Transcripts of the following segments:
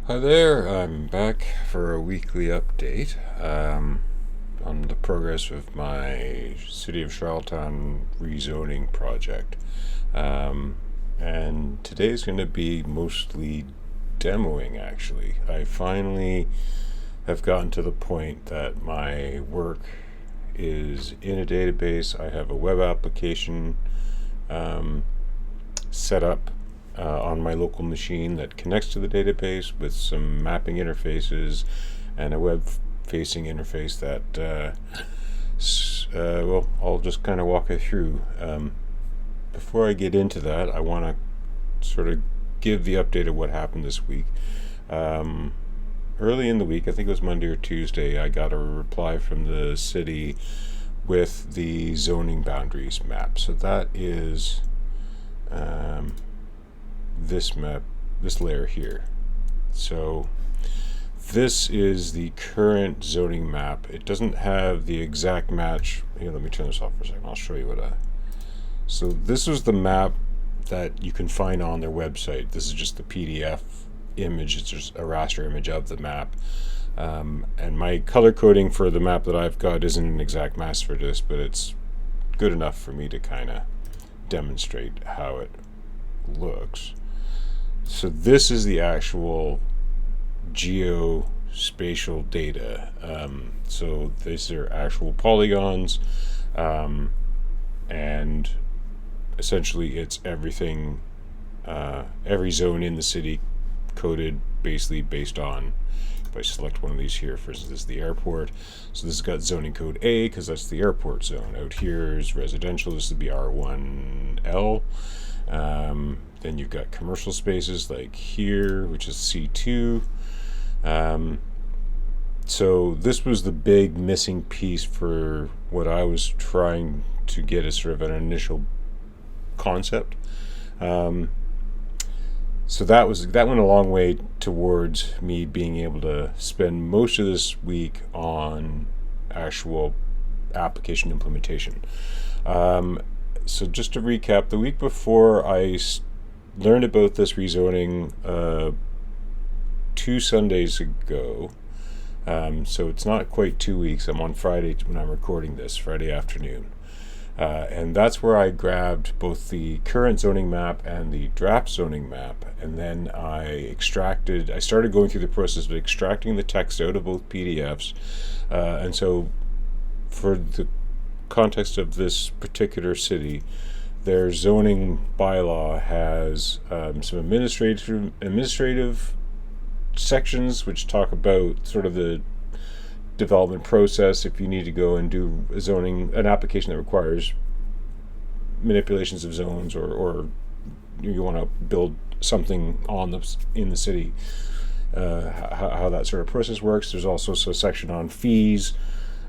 Hi there, I'm back for a weekly update on the progress of my City of Charlottetown rezoning project. And today's going to be mostly demoing, actually. I finally have gotten to the point that my work is in a database. I have a web application set up on my local machine that connects to the database with some mapping interfaces and a web-facing interface that, I'll just kind of walk you through. Before I get into that, I want to sort of give the update of what happened this week. Early in the week, I think it was Monday or Tuesday, I got a reply from the city with the zoning boundaries map. So that is this map, this layer here. So this is the current zoning map. It doesn't have the exact match. Here, let me turn this off for a second. I'll show you what so this was the map that you can find on their website. This is just the PDF image. It's just a raster image of the map. And my color coding for the map that I've got isn't an exact match for this, but it's good enough for me to kind of demonstrate how it looks. So this is the actual geospatial data. So these are actual polygons, and essentially it's everything, every zone in the city coded basically based on, if I select one of these here, for instance, this is the airport. So this has got zoning code A because that's the airport zone. Out here is residential. This would be R1L. Then you've got commercial spaces like here, which is C2. So this was the big missing piece for what I was trying to get as sort of an initial concept. So that went a long way towards me being able to spend most of this week on actual application implementation. So just to recap, the week before I learned about this rezoning 2 Sundays ago. So it's not quite 2 weeks. I'm on Friday when I'm recording this, Friday afternoon. And that's where I grabbed both the current zoning map and the draft zoning map. And then I started going through the process of extracting the text out of both PDFs. And so for the context of this particular city, their zoning bylaw has some administrative sections which talk about sort of the development process if you need to go and do an application that requires manipulations of zones, or you want to build something in the city, how that sort of process works. There's also a section on fees,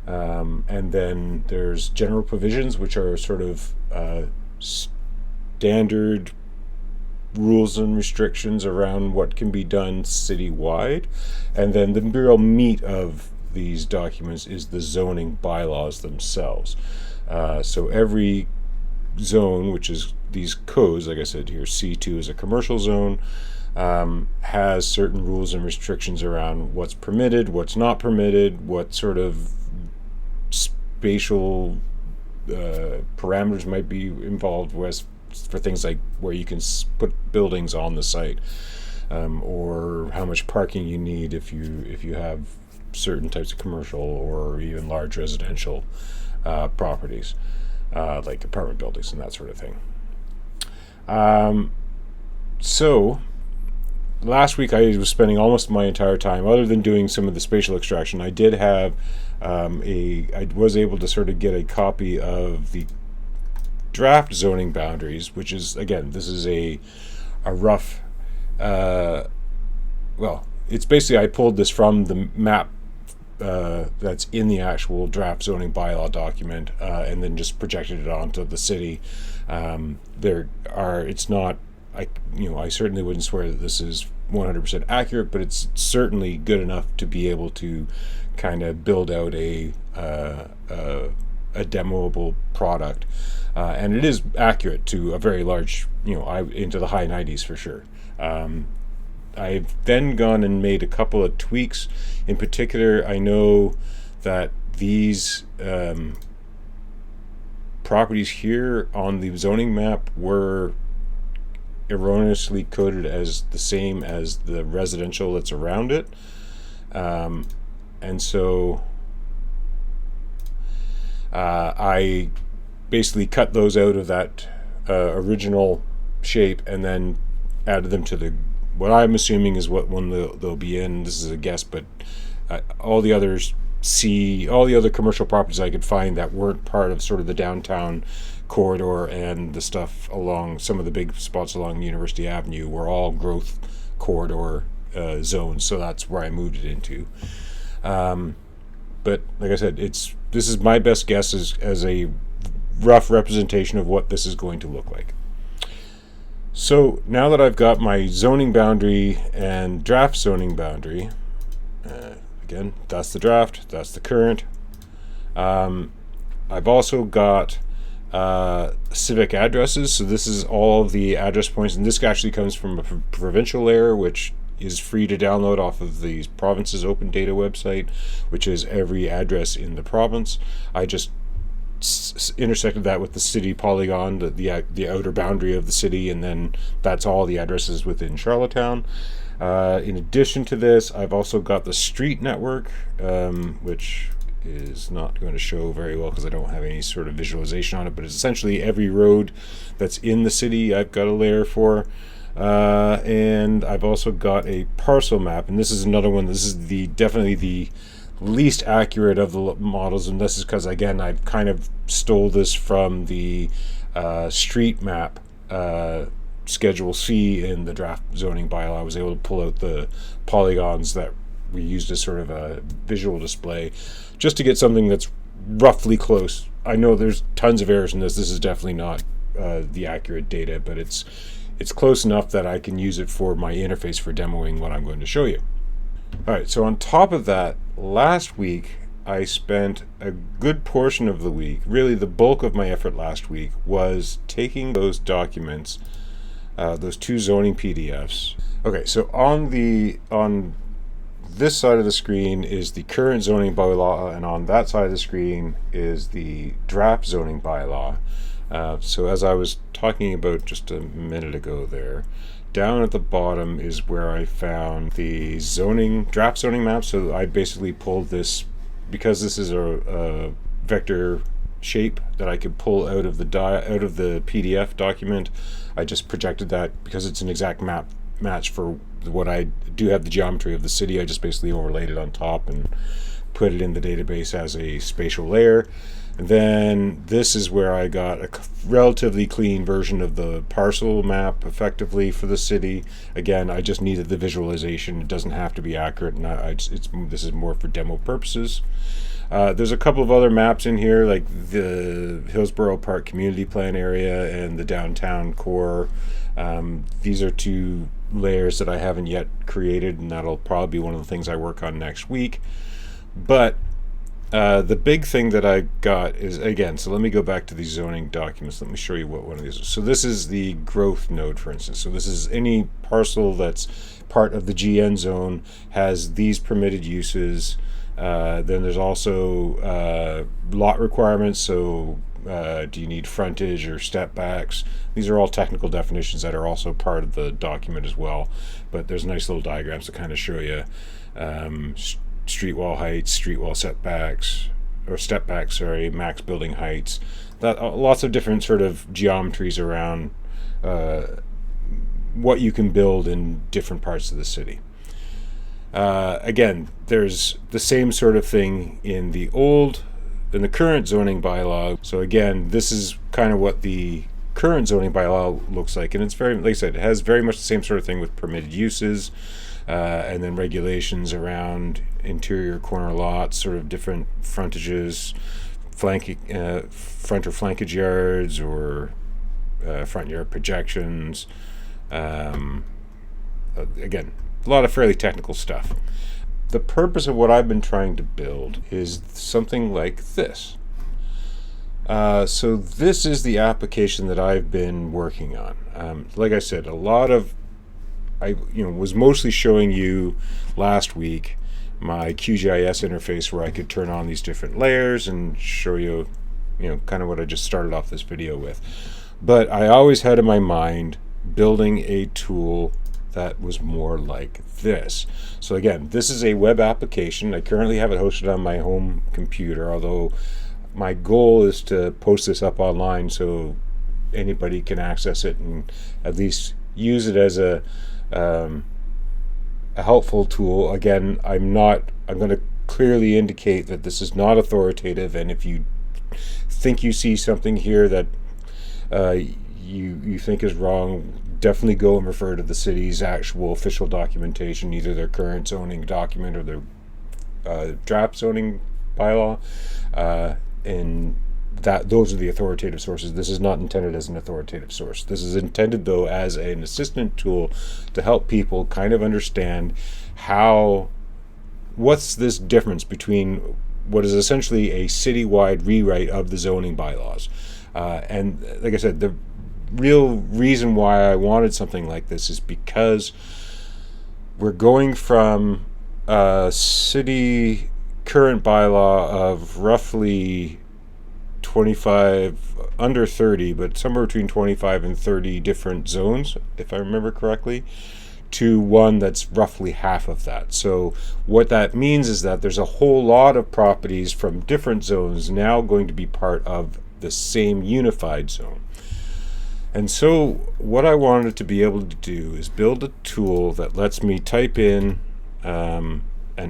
and then there's general provisions, which are sort of standard rules and restrictions around what can be done citywide. And then the real meat of these documents is the zoning bylaws themselves. So every zone, which is these codes, like I said here, C2 is a commercial zone, has certain rules and restrictions around what's permitted, what's not permitted, what sort of spatial parameters might be involved with for things like where you can put buildings on the site, or how much parking you need if you have certain types of commercial or even large residential properties, like apartment buildings and that sort of thing. So last week I was spending almost my entire time, other than doing some of the spatial extraction, I did have I was able to sort of get a copy of the draft zoning boundaries, which is, again, this is a rough, it's basically, I pulled this from the map that's in the actual draft zoning bylaw document, and then just projected it onto the city. It's not, I certainly wouldn't swear that this is 100% accurate, but it's certainly good enough to be able to kind of build out a demoable product, and it is accurate to a very large, into the high 90s for sure. I've then gone and made a couple of tweaks. In particular, I know that these properties here on the zoning map were erroneously coded as the same as the residential that's around it. And so I basically cut those out of that original shape and then added them to the what I'm assuming is what one they'll be in. This is a guess, but all the other commercial properties I could find that weren't part of sort of the downtown corridor and the stuff along some of the big spots along University Avenue were all growth corridor zones. So that's where I moved it into. But like I said, this is my best guess as a rough representation of what this is going to look like. So now that I've got my zoning boundary and draft zoning boundary, again, that's the draft, that's the current. I've also got civic addresses. So this is all of the address points, and this actually comes from a provincial layer, which is free to download off of the province's open data website, which is every address in the province. I just intersected that with the city polygon, the outer boundary of the city, and then that's all the addresses within Charlottetown. In addition to this, I've also got the street network, which is not going to show very well because I don't have any sort of visualization on it, but it's essentially every road that's in the city I've got a layer for. And I've also got a parcel map, and this is another one. This is definitely the least accurate of the models, and this is because, again, I kind of stole this from the street map Schedule C in the draft zoning bylaw. I was able to pull out the polygons that we used as sort of a visual display just to get something that's roughly close. I know there's tons of errors in this. This is definitely not the accurate data, but it's close enough that I can use it for my interface for demoing what I'm going to show you. All right, so on top of that, last week I spent a good portion of the week, really the bulk of my effort last week, was taking those documents, those two zoning PDFs. Okay, so on this side of the screen is the current zoning bylaw, and on that side of the screen is the draft zoning bylaw. So as I was talking about just a minute ago there, down at the bottom is where I found the draft zoning map. So I basically pulled this, because this is a vector shape that I could pull out of the PDF document. I just projected that because it's an exact match for what I do have the geometry of the city. I just basically overlaid it on top and put it in the database as a spatial layer. And then this is where I got a relatively clean version of the parcel map effectively for the city. Again, I just needed the visualization. It doesn't have to be accurate, and this is more for demo purposes. There's a couple of other maps in here, like the Hillsborough Park Community Plan area and the downtown core. These are two layers that I haven't yet created, and that'll probably be one of the things I work on next week. But the big thing that I got is, again, so let me go back to these zoning documents. Let me show you what one of these is. So this is the growth node, for instance. So this is any parcel that's part of the GN zone has these permitted uses. Then there's also lot requirements. So do you need frontage or step backs? These are all technical definitions that are also part of the document as well. But there's nice little diagrams to kind of show you street wall heights, street wall setbacks, or step backs, sorry, max building heights. Lots of different sort of geometries around what you can build in different parts of the city. Again, there's the same sort of thing in the current zoning bylaw. So again, this is kind of what the current zoning bylaw looks like, and it's very, like I said, it has very much the same sort of thing with permitted uses, and then regulations around interior corner lots, sort of different frontages, front or flankage yards, or front yard projections. Again, a lot of fairly technical stuff. The purpose of what I've been trying to build is something like this. So this is the application that I've been working on. Like I said, a lot of I was mostly showing you last week my QGIS interface where I could turn on these different layers and show you, kind of what I just started off this video with. But I always had in my mind building a tool that was more like this. So again, this is a web application. I currently have it hosted on my home computer, although my goal is to post this up online so anybody can access it and at least use it as a helpful tool. Again, I'm going to clearly indicate that this is not authoritative, and if you think you see something here that you think is wrong, definitely go and refer to the city's actual official documentation, either their current zoning document or their draft zoning bylaw, and those are the authoritative sources. This is not intended as an authoritative source. This is intended, though, as an assistant tool to help people kind of understand what's this difference between what is essentially a citywide rewrite of the zoning bylaws. And like I said, the real reason why I wanted something like this is because we're going from a city current bylaw of roughly 25, under 30, but somewhere between 25 and 30 different zones, if I remember correctly, to one that's roughly half of that. So what that means is that there's a whole lot of properties from different zones now going to be part of the same unified zone. And so what I wanted to be able to do is build a tool that lets me type in an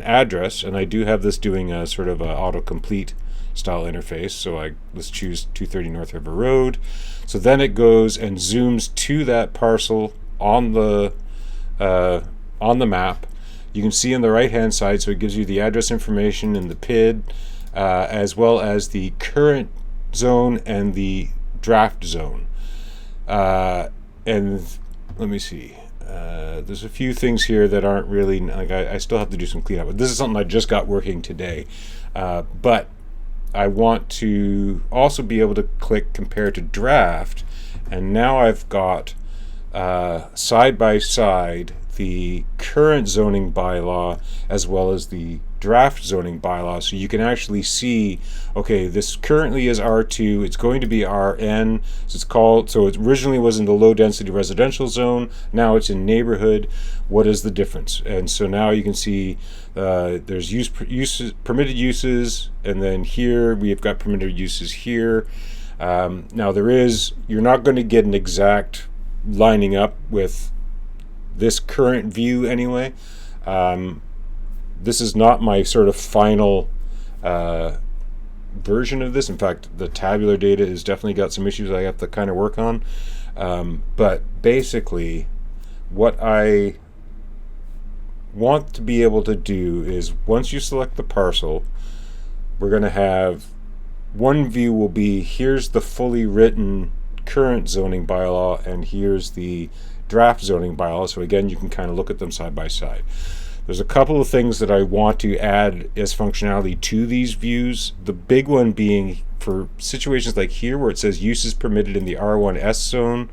address, and I do have this doing a sort of a autocomplete style interface. So let's choose 230 North River Road. So then it goes and zooms to that parcel on the map. You can see on the right hand side, so it gives you the address information and the PID, as well as the current zone and the draft zone. And let me see. There's a few things here that aren't really, like, I still have to do some cleanup. This is something I just got working today. But I want to also be able to click compare to draft, and now I've got side by side the current zoning bylaw as well as the draft zoning bylaw, so you can actually see, okay, this currently is R2, it's going to be RN, so it originally was in the low density residential zone, now it's in neighborhood. What is the difference? And so now you can see there's permitted uses, and then here we've got permitted uses here. Now you're not going to get an exact lining up with this current view anyway. This is not my sort of final version of this. In fact, the tabular data has definitely got some issues I have to kind of work on. But basically, what I want to be able to do is, once you select the parcel, we're going to have one view will be, here's the fully written current zoning bylaw, and here's the draft zoning bylaw. So again, you can kind of look at them side by side. There's a couple of things that I want to add as functionality to these views. The big one being for situations like here where it says uses permitted in the R1S zone,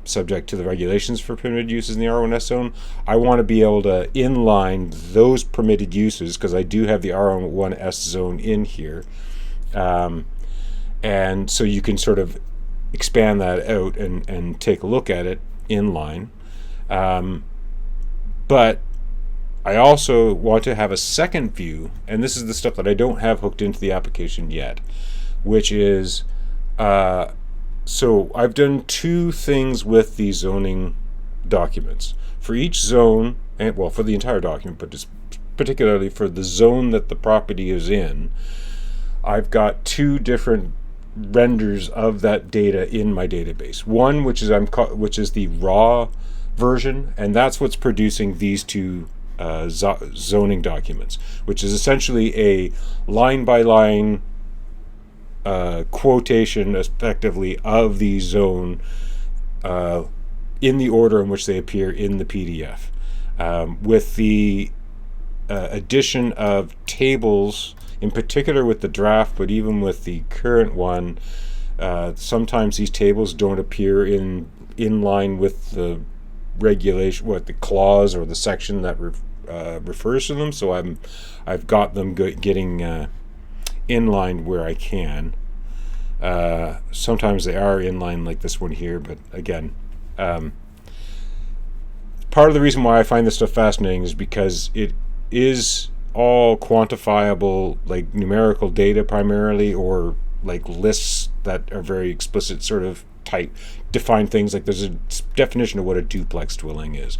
subject to the regulations for permitted uses in the R1S zone. I want to be able to inline those permitted uses because I do have the R1S zone in here. And so you can sort of expand that out and take a look at it inline. But I also want to have a second view, and this is the stuff that I don't have hooked into the application yet, which is, so I've done two things with the zoning documents. For each zone, and well, for the entire document, but just particularly for the zone that the property is in, I've got two different renders of that data in my database. One, which is the raw version, and that's what's producing these two zoning documents, which is essentially a line-by-line quotation, effectively, of the zone in the order in which they appear in the PDF, with the addition of tables, in particular with the draft, but even with the current one, sometimes these tables don't appear in line with the regulation, the clause or the section that refers to them. So I've got them getting inlined where I can. Sometimes they are inline like this one here, but again, part of the reason why I find this stuff fascinating is because it is all quantifiable, like numerical data primarily, or like lists that are very explicit, sort of type define things. Like there's a definition of what a duplex dwelling is,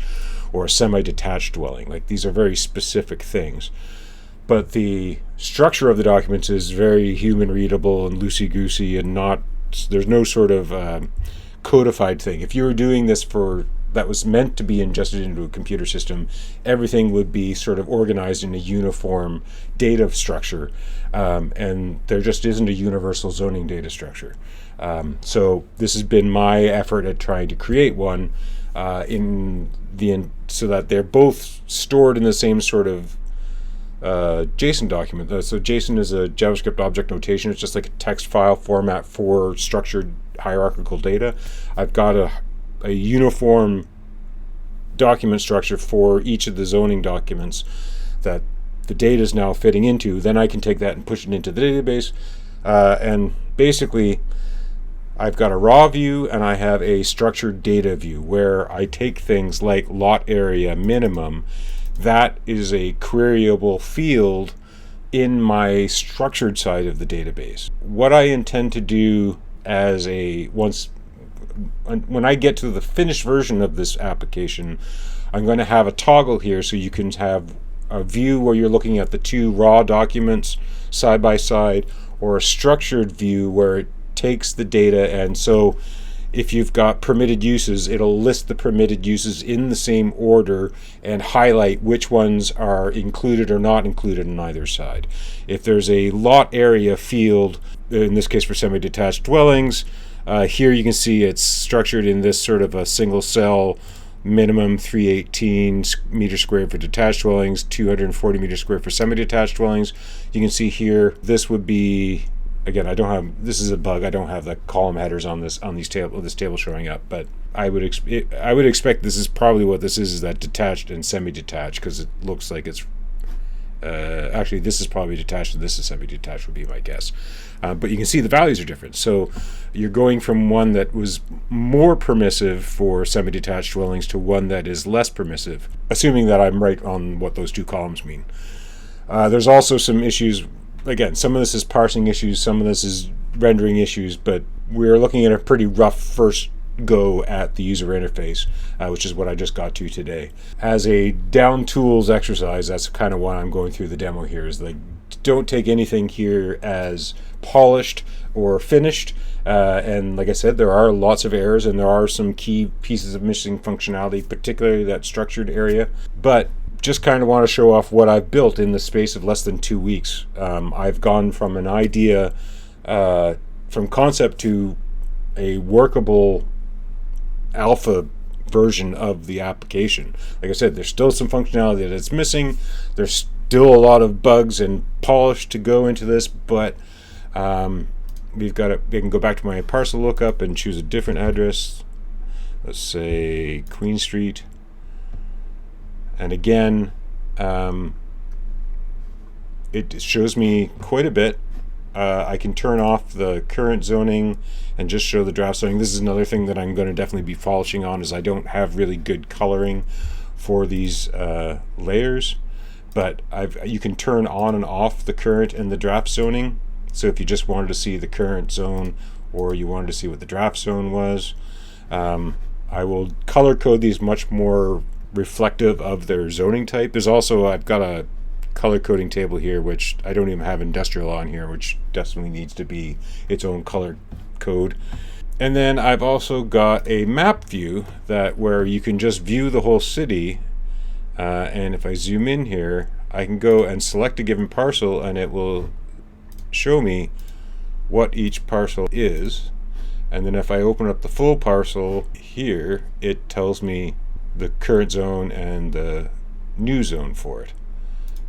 or a semi-detached dwelling. Like these are very specific things, but the structure of the documents is very human readable and loosey-goosey, and there's no sort of codified thing. If you were doing this that was meant to be ingested into a computer system, everything would be sort of organized in a uniform data structure, and there just isn't a universal zoning data structure. So this has been my effort at trying to create one so that they're both stored in the same sort of JSON document. So JSON is a JavaScript object notation. It's just like a text file format for structured hierarchical data. I've got a uniform document structure for each of the zoning documents that the data is now fitting into. Then I can take that and push it into the database, and basically I've got a raw view and I have a structured data view where I take things like lot area minimum. That is a queryable field in my structured side of the database. What I intend to do when I get to the finished version of this application, I'm going to have a toggle here so you can have a view where you're looking at the two raw documents side by side, or a structured view where it takes the data, and so if you've got permitted uses, it'll list the permitted uses in the same order and highlight which ones are included or not included on either side. If there's a lot area field, in this case for semi-detached dwellings, here you can see it's structured in this sort of a single cell, minimum 318 meters squared for detached dwellings, 240 meters squared for semi-detached dwellings. You can see here, this would be, again, this is a bug, I don't have the column headers on this table showing up, but I would expect this is probably what this is that detached and semi-detached, because it looks like it's actually this is probably detached and this is semi-detached would be my guess. But you can see the values are different. So you're going from one that was more permissive for semi-detached dwellings to one that is less permissive, assuming that I'm right on what those two columns mean. There's also some issues. Again, some of this is parsing issues, some of this is rendering issues, but we're looking at a pretty rough first go at the user interface, which is what I just got to today. As a down tools exercise, that's kind of why I'm going through the demo here, is like, don't take anything here as polished or finished. And like I said, there are lots of errors and there are some key pieces of missing functionality, particularly that structured area. But just kind of want to show off what I've built in the space of less than 2 weeks. I've gone from an idea, from concept to a workable alpha version of the application. Like I said, there's still some functionality that it's missing. There's still a lot of bugs and polish to go into this, but we've got it. I can go back to my parcel lookup and choose a different address. Let's say Queen Street. And again, it shows me quite a bit. I can turn off the current zoning and just show the draft zoning. This is another thing that I'm going to definitely be polishing on, is I don't have really good coloring for these layers. But you can turn on and off the current and the draft zoning. So if you just wanted to see the current zone or you wanted to see what the draft zone was, I will color code these much more reflective of their zoning type. There's also, I've got a color coding table here, which I don't even have industrial on here, which definitely needs to be its own color code. And then I've also got a map view where you can just view the whole city. And if I zoom in here, I can go and select a given parcel and it will show me what each parcel is. And then if I open up the full parcel here, it tells me the current zone and the new zone for it.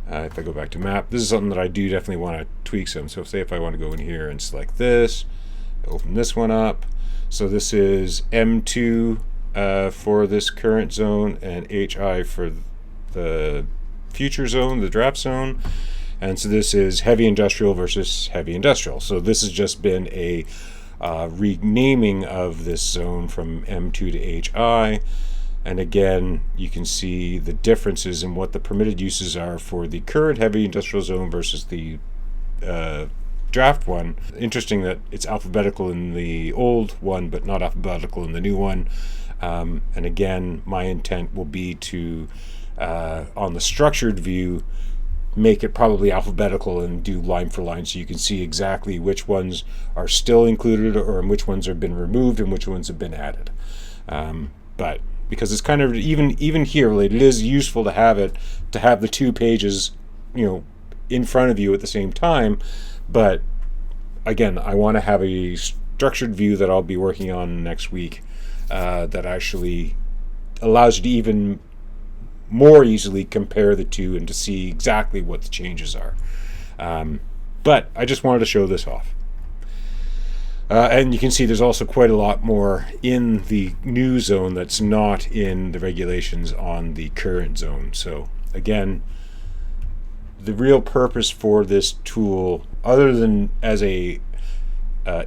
If I go back to map, this is something that I do definitely want to tweak some. So say if I want to go in here and select this, open this one up. So this is M2 for this current zone, and HI for the future zone, the draft zone. And so this is heavy industrial versus heavy industrial. So this has just been a renaming of this zone from M2 to HI. And again, you can see the differences in what the permitted uses are for the current heavy industrial zone versus the draft one. Interesting that it's alphabetical in the old one, but not alphabetical in the new one. And again, my intent will be to, on the structured view, make it probably alphabetical and do line for line so you can see exactly which ones are still included or which ones have been removed and which ones have been added. But because it's kind of even here, it is useful to have the 2 pages, in front of you at the same time. But again, I want to have a structured view that I'll be working on next week that actually allows you to even more easily compare the two and to see exactly what the changes are. But I just wanted to show this off. And you can see there's also quite a lot more in the new zone that's not in the regulations on the current zone. So again, the real purpose for this tool, other than as a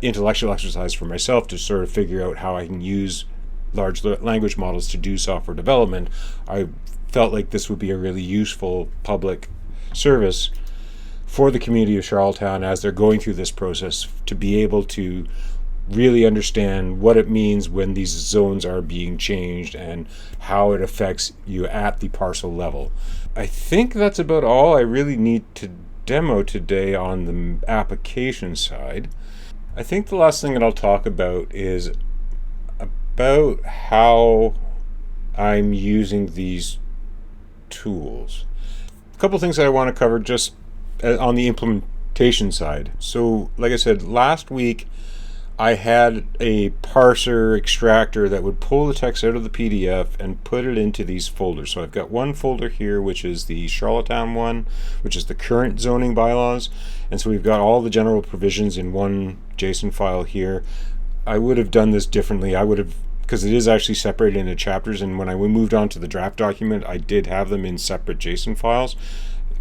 intellectual exercise for myself to sort of figure out how I can use large language models to do software development, I felt like this would be a really useful public service for the community of Charlottetown as they're going through this process, to be able to really understand what it means when these zones are being changed and how it affects you at the parcel level. I think that's about all I really need to demo today on the application side. I think the last thing that I'll talk about is about how I'm using these tools. A couple things that I want to cover just on the implementation side. So like I said, last week I had a parser extractor that would pull the text out of the PDF and put it into these folders. So I've got one folder here, which is the Charlottetown one, which is the current zoning bylaws. And so we've got all the general provisions in one JSON file here. I would have done this differently. Because it is actually separated into chapters, and when we moved on to the draft document, I did have them in separate JSON files.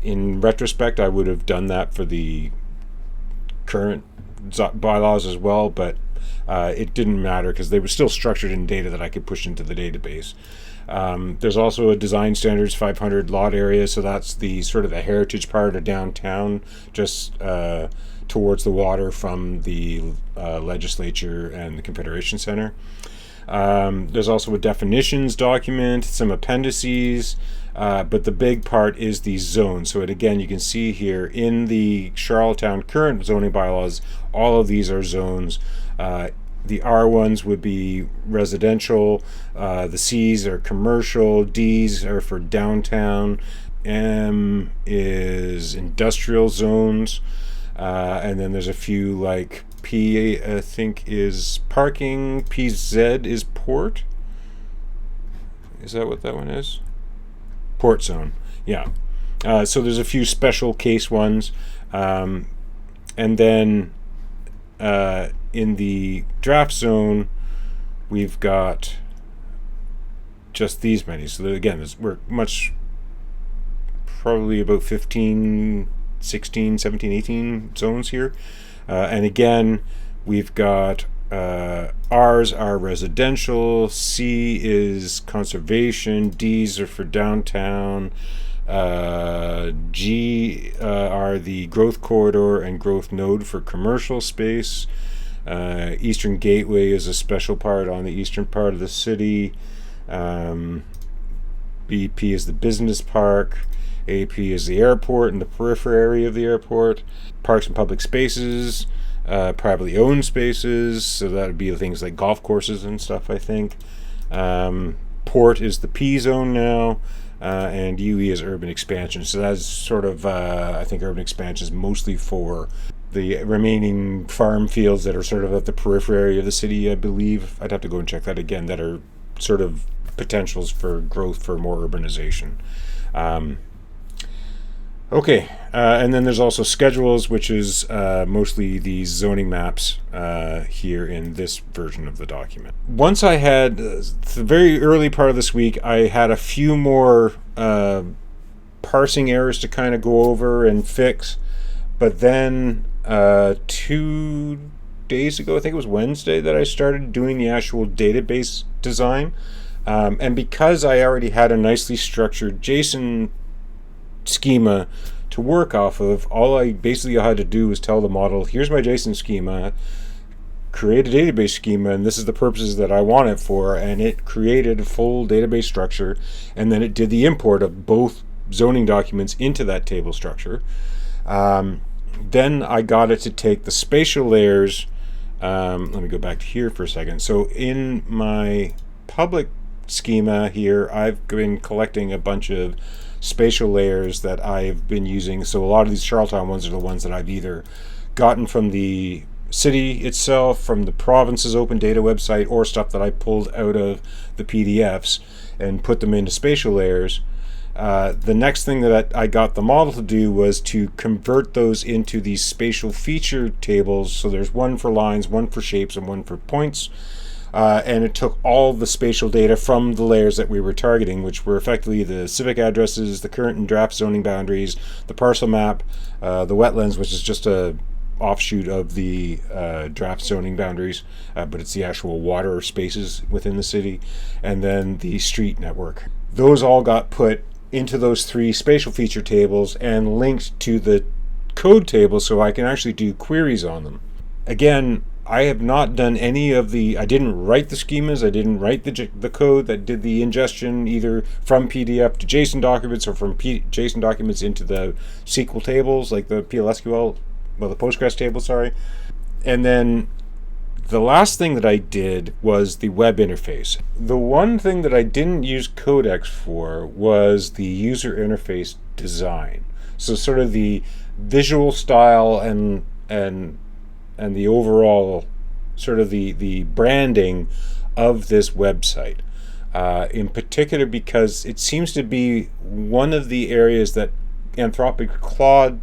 In retrospect, I would have done that for the current bylaws as well, but it didn't matter because they were still structured in data that I could push into the database. There's also a design standards 500 lot area, so that's the sort of the heritage part of downtown, just towards the water from the legislature and the Confederation Center. There's also a definitions document, some appendices, but the big part is the zones. So again, you can see here in the Charlottetown current zoning bylaws, all of these are zones. The R ones would be residential, the C's are commercial, D's are for downtown, M is industrial zones, and then there's a few like P, I think, is parking. PZ is port. Is that what that one is? Port zone. Yeah. So there's a few special case ones. And then in the draft zone, we've got just these many. So again, we're probably about 15, 16, 17, 18 zones here. And again, we've got R's are residential, C is conservation, D's are for downtown, G are the growth corridor and growth node for commercial space. Eastern Gateway is a special part on the eastern part of the city. BP is the business park. AP is the airport and the peripheral area of the airport. Parks and public spaces, privately owned spaces, so that would be things like golf courses and stuff, I think. Port is the P zone now, and UE is urban expansion. So that's sort of, I think urban expansion is mostly for the remaining farm fields that are sort of at the peripheral area of the city, I believe. I'd have to go and check that again, that are sort of potentials for growth for more urbanization. Okay, and then there's also schedules, which is mostly the zoning maps here in this version of the document. Once I had the very early part of this week, I had a few more parsing errors to kind of go over and fix. But then 2 days ago, I think it was Wednesday, that I started doing the actual database design. And because I already had a nicely structured JSON schema to work off of, all I basically had to do was tell the model, here's my JSON schema, create a database schema, and this is the purposes that I want it for, and it created a full database structure, and then it did the import of both zoning documents into that table structure. Then I got it to take the spatial layers. Let me go back to here for a second. So in my public schema here, I've been collecting a bunch of spatial layers that I've been using. So a lot of these Charlottetown ones are the ones that I've either gotten from the city itself, from the province's open data website, or stuff that I pulled out of the PDFs and put them into spatial layers. The next thing that I got the model to do was to convert those into these spatial feature tables. So there's one for lines, one for shapes, and one for points. And it took all the spatial data from the layers that we were targeting, which were effectively the civic addresses, the current and draft zoning boundaries, the parcel map, the wetlands, which is just a offshoot of the draft zoning boundaries, but it's the actual water spaces within the city, and then the street network. Those all got put into those 3 spatial feature tables and linked to the code table so I can actually do queries on them. Again, I have not done any of I didn't write the schemas, I didn't write the code that did the ingestion either from PDF to JSON documents or from JSON documents into the SQL tables, like the PLSQL, the Postgres table, sorry. And then the last thing that I did was the web interface. The one thing that I didn't use Codex for was the user interface design. So sort of the visual style and the overall sort of the branding of this website. In particular because it seems to be one of the areas that Anthropic Claude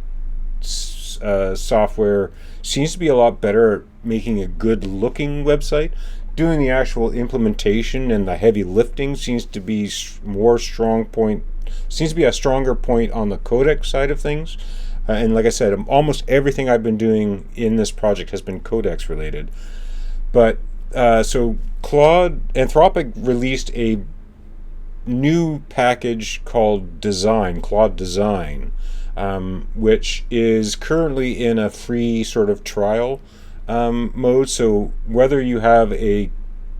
software seems to be a lot better at making a good looking website. Doing the actual implementation and the heavy lifting seems to be a stronger point on the Codex side of things. And like I said, almost everything I've been doing in this project has been Codex related. But so Anthropic released a new package called Claude Design, which is currently in a free sort of trial mode. So whether you have a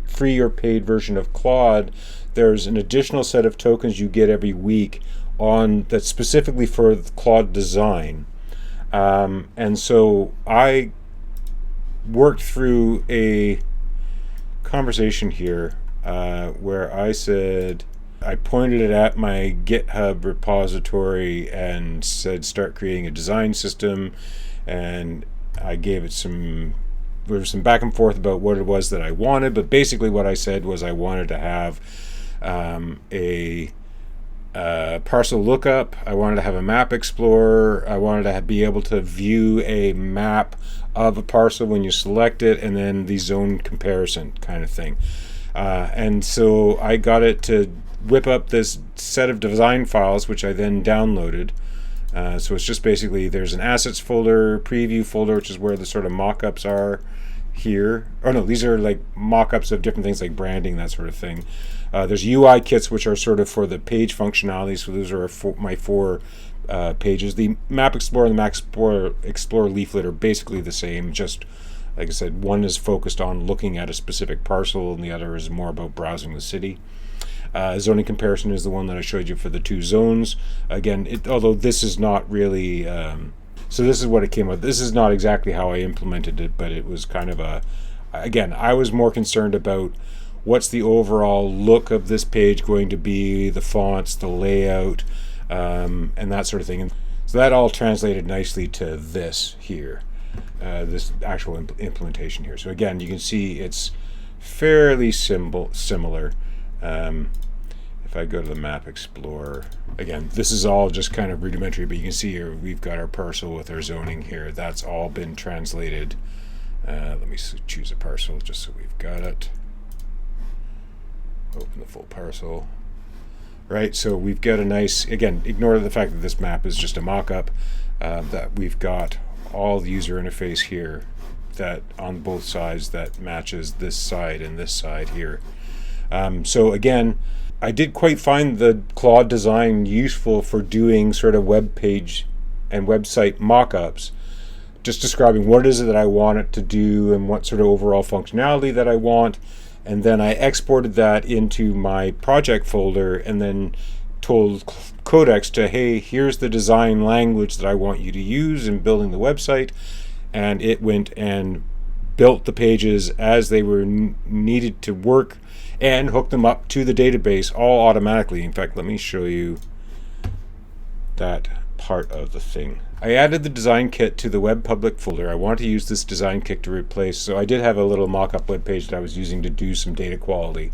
free or paid version of Claude, there's an additional set of tokens you get every week that's specifically for Claude Design. And so I worked through a conversation here where I pointed it at my GitHub repository and said start creating a design system, and I gave it there was some back and forth about what it was that I wanted, but basically what I said was I wanted to have a parcel lookup, I wanted to have a map explorer, I wanted to be able to view a map of a parcel when you select it, and then the zone comparison kind of thing. And so I got it to whip up this set of design files, which I then downloaded. So it's just basically there's an assets folder, preview folder, which is where the sort of mock-ups are here. Oh no, these are like mock-ups of different things like branding, that sort of thing. There's UI kits, which are sort of for the page functionality. So those are my 4 pages. The Map Explorer and the Map Explorer leaflet are basically the same. Just like I said, one is focused on looking at a specific parcel, and the other is more about browsing the city. Zoning comparison is the one that I showed you for the 2 zones. Again, although this is not really. So this is what it came with. This is not exactly how I implemented it, but it was kind of again, I was more concerned about what's the overall look of this page going to be, the fonts, the layout, and that sort of thing. And so that all translated nicely to this here, this actual implementation here. So again, you can see it's fairly similar. If if I go to the map explorer, again, this is all just kind of rudimentary, but you can see here we've got our parcel with our zoning here. That's all been translated. Let me choose a parcel just so we've got it. Open the full parcel. Right, so we've got a nice, again, ignore the fact that this map is just a mock-up, that we've got all the user interface here that on both sides that matches this side and this side here. So again, I did quite find the Claude design useful for doing sort of web page and website mock-ups, just describing what is it that I want it to do and what sort of overall functionality that I want. And then I exported that into my project folder and then told Codex to, hey, here's the design language that I want you to use in building the website. And it went and built the pages as they were needed to work and hooked them up to the database all automatically. In fact, let me show you that part of the thing. I added the design kit to the web public folder. I want to use this design kit to replace, so I did have a little mock-up web page that I was using to do some data quality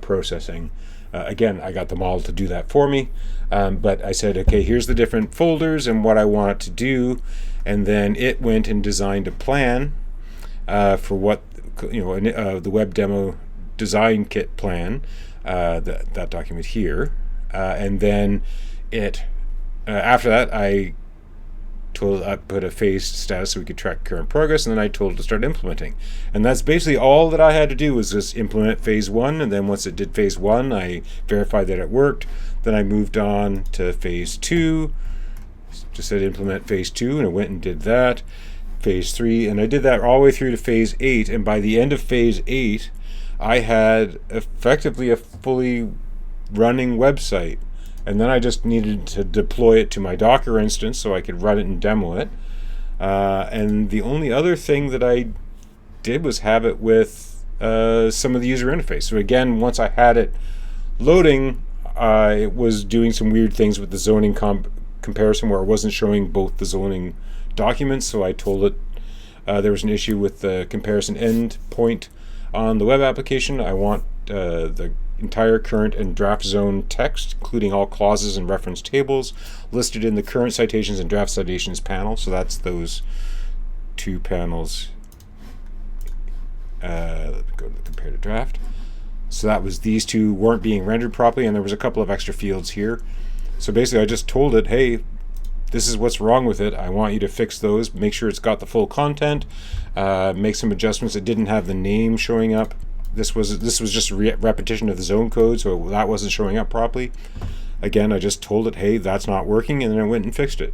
processing. Again, I got the model to do that for me, but I said, okay, here's the different folders and what I want it to do, and then it went and designed a plan for what, the web demo design kit plan, that document here, and then it after that I put a phased status so we could track current progress, and then I told it to start implementing. And that's basically all that I had to do, was just implement phase 1, and then once it did phase 1, I verified that it worked. Then I moved on to phase 2, just said implement phase 2, and it went and did that. Phase 3, and I did that all the way through to phase 8, and by the end of phase 8, I had effectively a fully running website. And then I just needed to deploy it to my Docker instance so I could run it and demo it. And the only other thing that I did was have it with some of the user interface. So again, once I had it loading, it was doing some weird things with the zoning comparison where it wasn't showing both the zoning documents. So I told it there was an issue with the comparison endpoint on the web application. I want the entire current and draft zone text, including all clauses and reference tables, listed in the current citations and draft citations panel. So that's those two panels. Let's go to the compare to draft. So that was these two weren't being rendered properly, and there was a couple of extra fields here. So basically I just told it, hey, this is what's wrong with it. I want you to fix those, make sure it's got the full content, make some adjustments. It didn't have the name showing up. This was just a repetition of the zone code, so that wasn't showing up properly. Again, I just told it, hey, that's not working, and then I went and fixed it.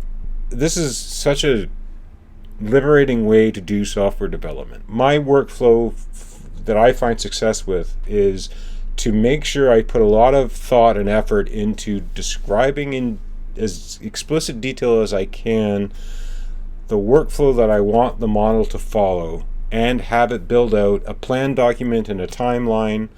This is such a liberating way to do software development. My workflow that I find success with is to make sure I put a lot of thought and effort into describing in as explicit detail as I can the workflow that I want the model to follow, and have it build out a plan document and a timeline.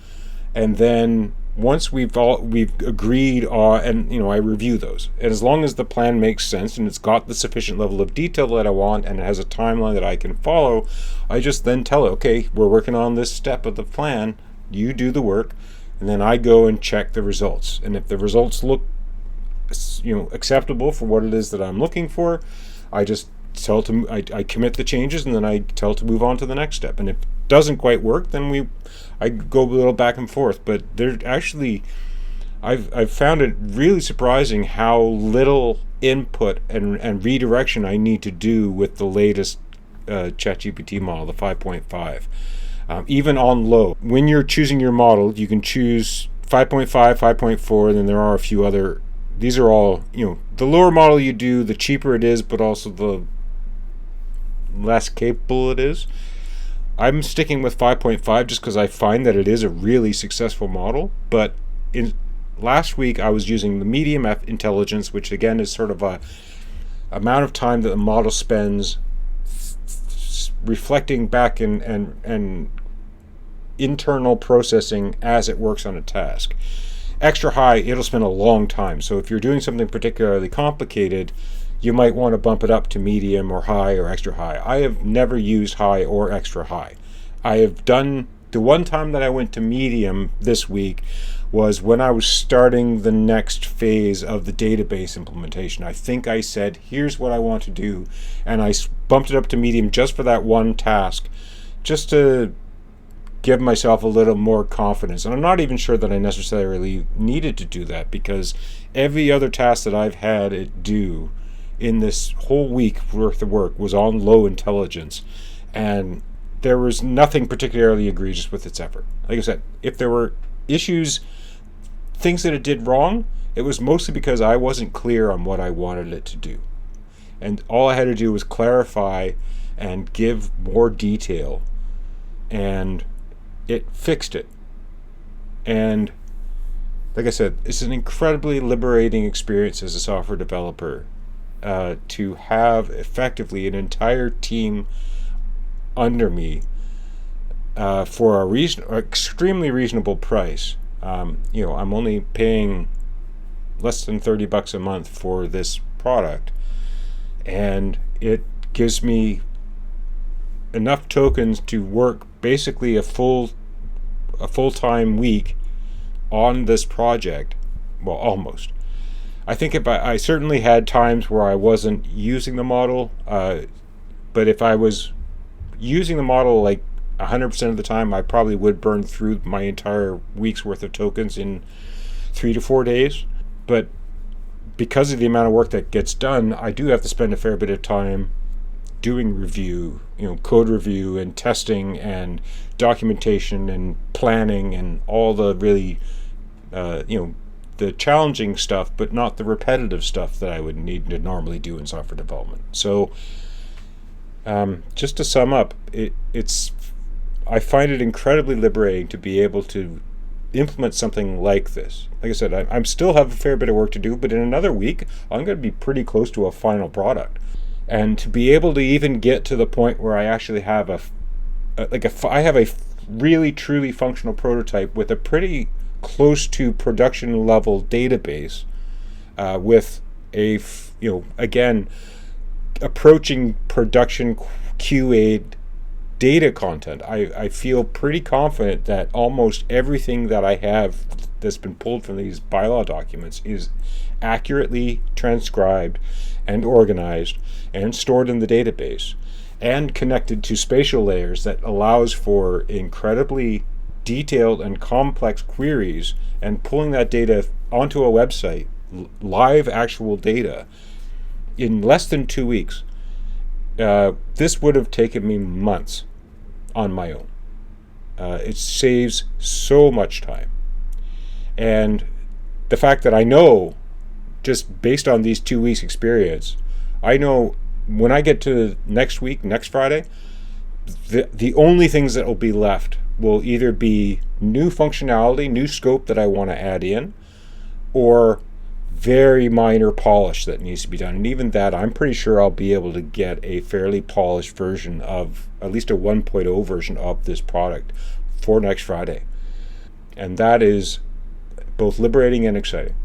And then once we've agreed on, and I review those, and as long as the plan makes sense and it's got the sufficient level of detail that I want and it has a timeline that I can follow, I just then tell it, okay, we're working on this step of the plan, you do the work, and then I go and check the results. And if the results look acceptable for what it is that I'm looking for, I just tell to I commit the changes, and then I tell to move on to the next step. And if it doesn't quite work, then I go a little back and forth. But there actually, I've found it really surprising how little input and redirection I need to do with the latest ChatGPT model, the 5.5. Even on low, when you're choosing your model, you can choose 5.5, 5.4, and then there are a few other. These are all, the lower model you do, the cheaper it is, but also the less capable it is. I'm sticking with 5.5 just because I find that it is a really successful model. But last week I was using the medium intelligence, which again is sort of a amount of time that the model spends reflecting back and internal processing as it works on a task. Extra high, it'll spend a long time. So if you're doing something particularly complicated, you might want to bump it up to medium or high or extra high. I have never used high or extra high. I have done The one time that I went to medium this week was when I was starting the next phase of the database implementation. I think I said, here's what I want to do, and I bumped it up to medium just for that one task, just to give myself a little more confidence. And I'm not even sure that I necessarily needed to do that, because every other task that I've had it do in this whole week worth of work was on low intelligence, and there was nothing particularly egregious with its effort. Like I said, if there were issues, things that it did wrong, it was mostly because I wasn't clear on what I wanted it to do. And all I had to do was clarify and give more detail, and it fixed it. And like I said, it's an incredibly liberating experience as a software developer to have effectively an entire team under me for a extremely reasonable price. I'm only paying less than $30 a month for this product, and it gives me enough tokens to work basically a full-time week on this project. Well, almost. I think I certainly had times where I wasn't using the model, but if I was using the model like 100% of the time, I probably would burn through my entire week's worth of tokens in 3 to 4 days. But because of the amount of work that gets done, I do have to spend a fair bit of time doing review, code review and testing and documentation and planning and all the really, the challenging stuff, but not the repetitive stuff that I would need to normally do in software development. So just to sum up, I find it incredibly liberating to be able to implement something like this. Like I said, I still have a fair bit of work to do, but in another week, I'm going to be pretty close to a final product. And to be able to even get to the point where I actually have I have a really truly functional prototype with a pretty close to production level database, with again, approaching production QA data content. I feel pretty confident that almost everything that I have that's been pulled from these bylaw documents is accurately transcribed and organized and stored in the database and connected to spatial layers that allows for incredibly detailed and complex queries and pulling that data onto a website, live actual data, in less than 2 weeks. This would have taken me months on my own. It saves so much time. And the fact that I know, just based on these 2 weeks experience, I know when I get to next Friday, the only things that will be left will either be new functionality, new scope that I want to add in, or very minor polish that needs to be done. And even that, I'm pretty sure I'll be able to get a fairly polished version of, at least a 1.0 version of this product for next Friday. And that is both liberating and exciting.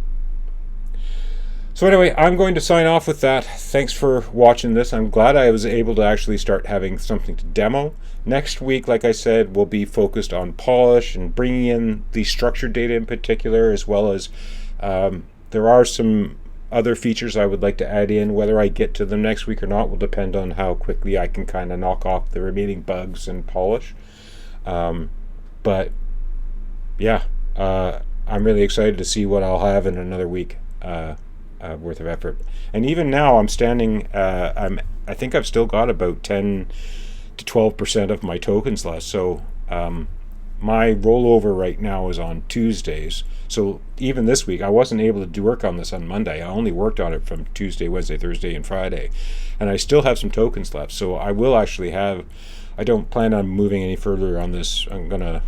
So anyway, I'm going to sign off with that. Thanks for watching this. I'm glad I was able to actually start having something to demo. Next week, like I said, will be focused on polish and bringing in the structured data in particular, as well as there are some other features I would like to add in. Whether I get to them next week or not will depend on how quickly I can kind of knock off the remaining bugs and polish. But yeah, I'm really excited to see what I'll have in another week worth of effort. And even now, I'm standing. I think I've still got about 10 to 12% of my tokens left. So my rollover right now is on Tuesdays. So even this week, I wasn't able to do work on this on Monday. I only worked on it from Tuesday, Wednesday, Thursday, and Friday. And I still have some tokens left. So I will actually have, I don't plan on moving any further on this. I'm going to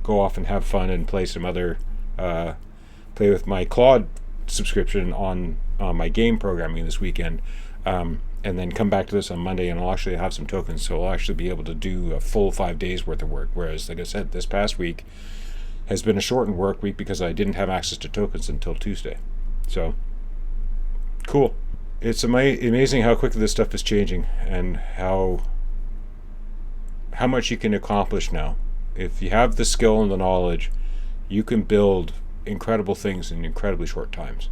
go off and have fun and play some other, play with my Claude subscription on my game programming this weekend. And then come back to this on Monday, and I'll actually have some tokens, so I'll actually be able to do a full 5 days worth of work. Whereas, like I said, this past week has been a shortened work week because I didn't have access to tokens until Tuesday. So, cool. It's amazing how quickly this stuff is changing and how much you can accomplish now If you have the skill and the knowledge, you can build incredible things in incredibly short times.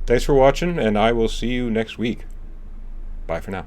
Thanks for watching, and I will see you next week. Bye for now.